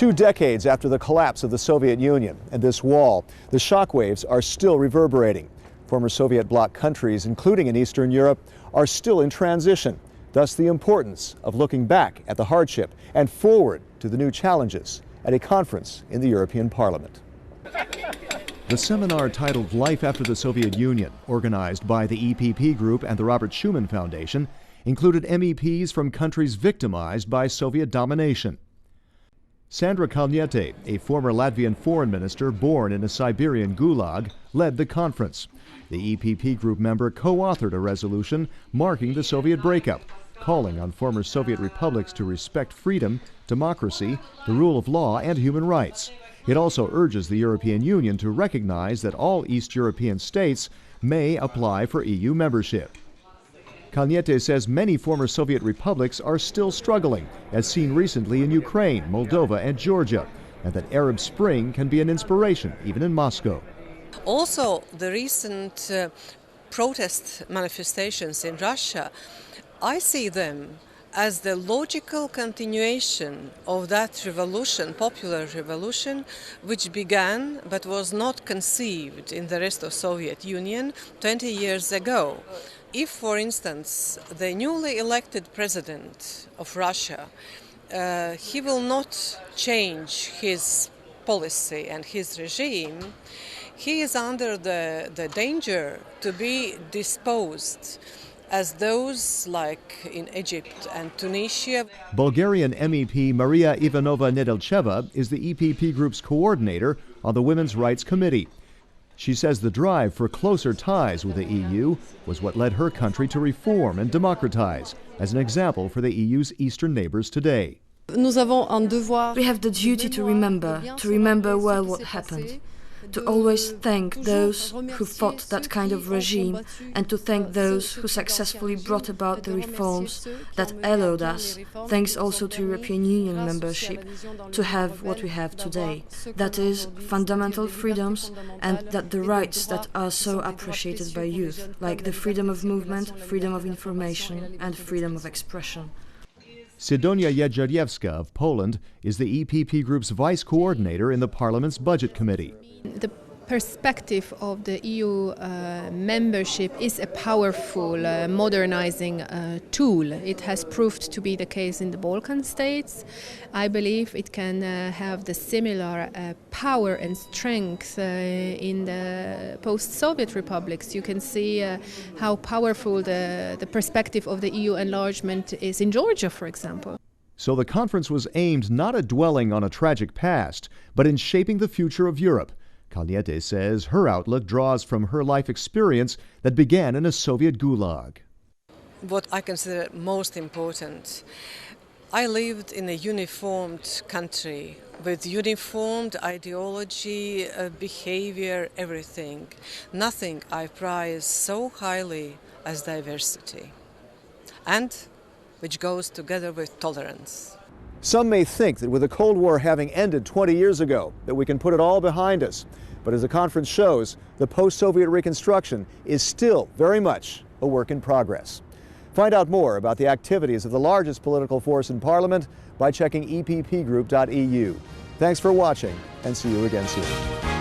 2 decades after the collapse of the Soviet Union and this wall, the shockwaves are still reverberating. Former Soviet bloc countries, including in Eastern Europe, are still in transition. Thus, the importance of looking back at the hardship and forward to the new challenges at a conference in the European Parliament. The seminar titled Life After the Soviet Union, organized by the EPP Group and the Robert Schuman Foundation, included MEPs from countries victimized by Soviet domination. Sandra Kalniete, a former Latvian foreign minister born in a Siberian gulag, led the conference. The EPP Group member co-authored a resolution marking the Soviet breakup, calling on former Soviet republics to respect freedom, democracy, the rule of law, and human rights. It also urges the European Union to recognize that all East European states may apply for EU membership. Kalniete says many former Soviet republics are still struggling, as seen recently in Ukraine, Moldova, and Georgia, and that Arab Spring can be an inspiration even in Moscow. Also, the recent protest manifestations in Russia, I see them as the logical continuation of that revolution, popular revolution, which began but was not conceived in the rest of Soviet Union 20 years ago. If, for instance, the newly elected president of Russia, he will not change his policy and his regime, he is under the danger to be disposed as those like in Egypt and Tunisia. Bulgarian MEP Maria Ivanova Nedelcheva is the EPP Group's coordinator on the Women's Rights Committee. She says the drive for closer ties with the EU was what led her country to reform and democratize, as an example for the EU's eastern neighbors today. We have the duty to remember well what happened, to always thank those who fought that kind of regime and to thank those who successfully brought about the reforms that allowed us, thanks also to European Union membership, to have what we have today. That is, fundamental freedoms and that the rights that are so appreciated by youth, like the freedom of movement, freedom of information and freedom of expression. Sidonia Jedrzejewska of Poland is the EPP Group's vice coordinator in the Parliament's Budget Committee. The perspective of the EU membership is a powerful modernizing tool. It has proved to be the case in the Balkan states. I believe it can have the similar power and strength in the post-Soviet republics. You can see how powerful the perspective of the EU enlargement is in Georgia, for example. So the conference was aimed not at dwelling on a tragic past, but in shaping the future of Europe. Kalniete says her outlook draws from her life experience that began in a Soviet gulag. What I consider most important, I lived in a uniformed country with uniformed ideology, behavior, everything. Nothing I prize so highly as diversity, and which goes together with tolerance. Some may think that with the Cold War having ended 20 years ago, that we can put it all behind us. But as the conference shows, the post-Soviet reconstruction is still very much a work in progress. Find out more about the activities of the largest political force in Parliament by checking eppgroup.eu. Thanks for watching, and see you again soon.